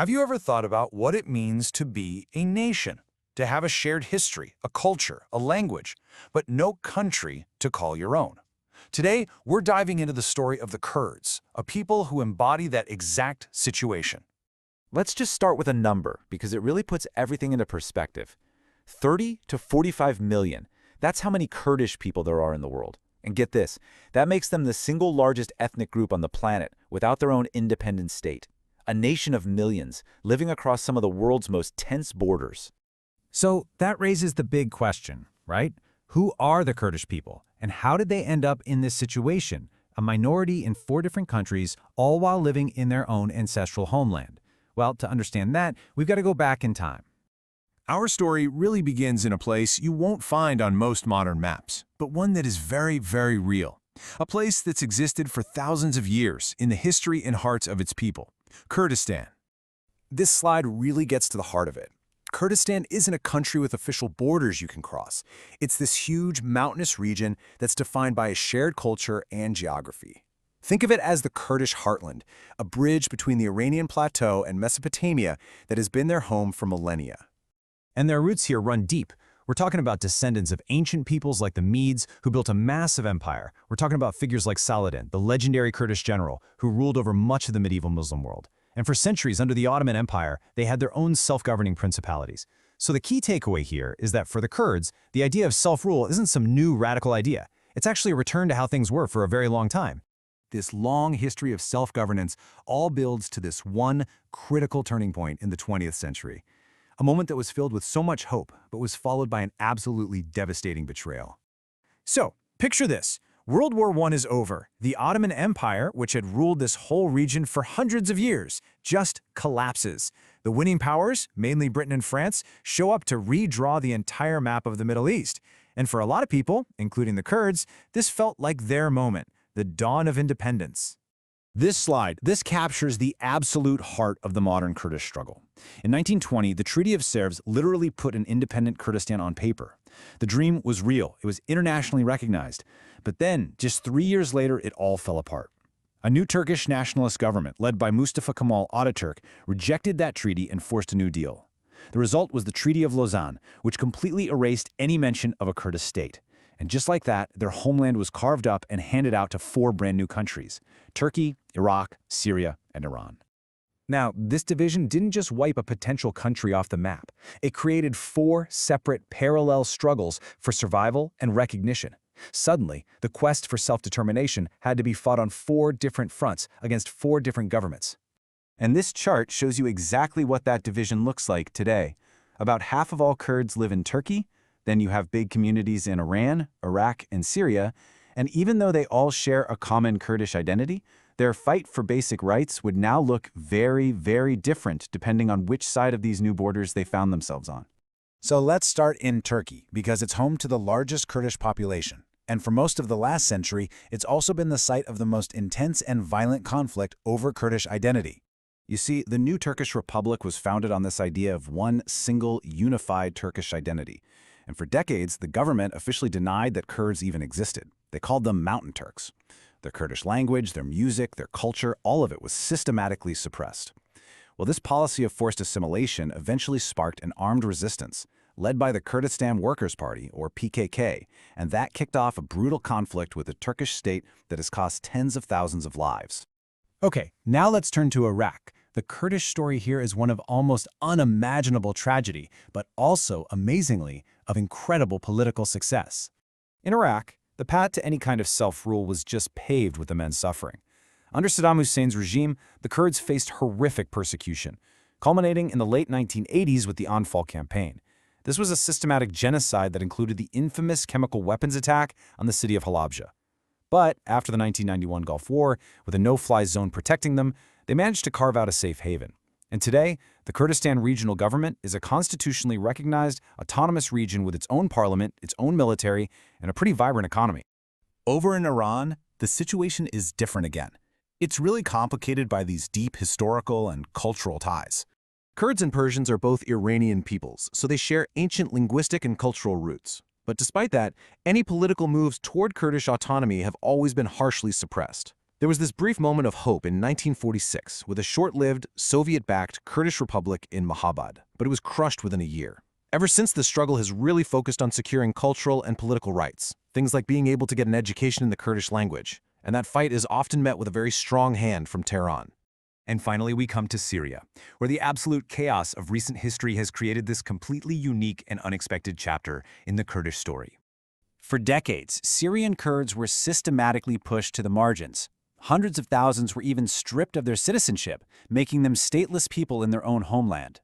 Have you ever thought about what it means to be a nation? To have a shared history, a culture, a language, but no country to call your own. Today, we're diving into the story of the Kurds, a people who embody that exact situation. Let's just start with a number, because it really puts everything into perspective. 30 to 45 million. That's how many Kurdish people there are in the world. And get this, that makes them the single largest ethnic group on the planet without their own independent state. A nation of millions, living across some of the world's most tense borders. So that raises the big question, right? Who are the Kurdish people, and how did they end up in this situation, a minority in 4 different countries, all while living in their own ancestral homeland? Well, to understand that, we've got to go back in time. Our story really begins in a place you won't find on most modern maps, but one that is very, very real. A place that's existed for thousands of years in the history and hearts of its people, Kurdistan. This slide really gets to the heart of it. Kurdistan isn't a country with official borders you can cross. It's this huge mountainous region that's defined by a shared culture and geography. Think of it as the Kurdish heartland, a bridge between the Iranian plateau and Mesopotamia that has been their home for millennia. And their roots here run deep. We're talking about descendants of ancient peoples like the Medes, who built a massive empire. We're talking about figures like Saladin, the legendary Kurdish general, who ruled over much of the medieval Muslim world. And for centuries under the Ottoman Empire, they had their own self-governing principalities. So the key takeaway here is that for the Kurds, the idea of self-rule isn't some new radical idea. It's actually a return to how things were for a very long time. This long history of self-governance all builds to this one critical turning point in the 20th century. A moment that was filled with so much hope, but was followed by an absolutely devastating betrayal. So, picture this. World War I is over. The Ottoman Empire, which had ruled this whole region for hundreds of years, just collapses. The winning powers, mainly Britain and France, show up to redraw the entire map of the Middle East. And for a lot of people, including the Kurds, this felt like their moment, the dawn of independence. This captures the absolute heart of the modern Kurdish struggle. In 1920, the Treaty of Sèvres literally put an independent Kurdistan on paper. The dream was real. It was internationally recognized. But then, just 3 years later, it all fell apart. A new Turkish nationalist government, led by Mustafa Kemal Ataturk, rejected that treaty and forced a new deal. The result was the Treaty of Lausanne, which completely erased any mention of a Kurdish state. And just like that, their homeland was carved up and handed out to 4 brand new countries: Turkey, Iraq, Syria, and Iran. Now, this division didn't just wipe a potential country off the map. It created 4 separate parallel struggles for survival and recognition. Suddenly, the quest for self-determination had to be fought on 4 different fronts against 4 different governments. And this chart shows you exactly what that division looks like today. About half of all Kurds live in Turkey. Then you have big communities in Iran, Iraq, and Syria. And even though they all share a common Kurdish identity, their fight for basic rights would now look very, very different depending on which side of these new borders they found themselves on. So let's start in Turkey, because it's home to the largest Kurdish population. And for most of the last century, it's also been the site of the most intense and violent conflict over Kurdish identity. You see, the new Turkish Republic was founded on this idea of one single, unified Turkish identity. And for decades, the government officially denied that Kurds even existed. They called them Mountain Turks. Their Kurdish language, their music, their culture, all of it was systematically suppressed. Well, this policy of forced assimilation eventually sparked an armed resistance, led by the Kurdistan Workers' Party, or PKK, and that kicked off a brutal conflict with the Turkish state that has cost tens of thousands of lives. Okay, now let's turn to Iraq. The Kurdish story here is one of almost unimaginable tragedy, but also, amazingly, of incredible political success. In Iraq, the path to any kind of self-rule was just paved with immense suffering. Under Saddam Hussein's regime, the Kurds faced horrific persecution, culminating in the late 1980s with the Anfal campaign. This was a systematic genocide that included the infamous chemical weapons attack on the city of Halabja. But after the 1991 Gulf War, with a no-fly zone protecting them, they managed to carve out a safe haven. And today, the Kurdistan Regional Government is a constitutionally recognized, autonomous region with its own parliament, its own military, and a pretty vibrant economy. Over in Iran, the situation is different again. It's really complicated by these deep historical and cultural ties. Kurds and Persians are both Iranian peoples, so they share ancient linguistic and cultural roots. But despite that, any political moves toward Kurdish autonomy have always been harshly suppressed. There was this brief moment of hope in 1946 with a short-lived, Soviet-backed Kurdish republic in Mahabad, but it was crushed within a year. Ever since, the struggle has really focused on securing cultural and political rights, things like being able to get an education in the Kurdish language, and that fight is often met with a very strong hand from Tehran. And finally, we come to Syria, where the absolute chaos of recent history has created this completely unique and unexpected chapter in the Kurdish story. For decades, Syrian Kurds were systematically pushed to the margins. Hundreds of thousands were even stripped of their citizenship, making them stateless people in their own homeland.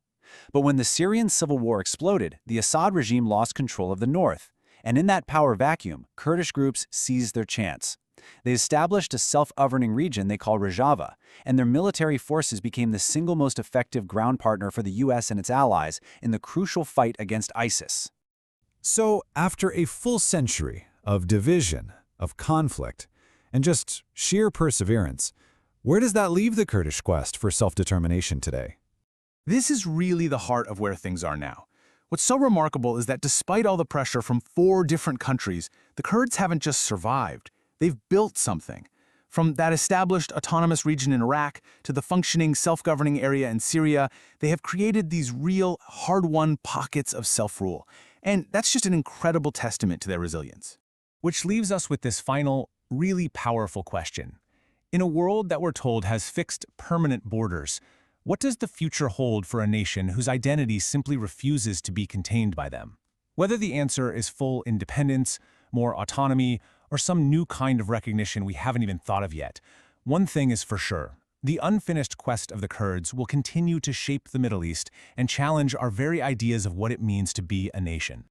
But when the Syrian civil war exploded, the Assad regime lost control of the north, and in that power vacuum, Kurdish groups seized their chance. They established a self-governing region they call Rojava, and their military forces became the single most effective ground partner for the US and its allies in the crucial fight against ISIS. So, after a full century of division, of conflict, and just sheer perseverance, where does that leave the Kurdish quest for self-determination today? This is really the heart of where things are now. What's so remarkable is that despite all the pressure from 4 different countries, the Kurds haven't just survived. They've built something. From that established autonomous region in Iraq to the functioning self-governing area in Syria, they have created these real, hard-won pockets of self-rule. And that's just an incredible testament to their resilience. Which leaves us with this final, really powerful question. In a world that we're told has fixed, permanent borders, what does the future hold for a nation whose identity simply refuses to be contained by them? Whether the answer is full independence, more autonomy, or some new kind of recognition we haven't even thought of yet, one thing is for sure. The unfinished quest of the Kurds will continue to shape the Middle East and challenge our very ideas of what it means to be a nation.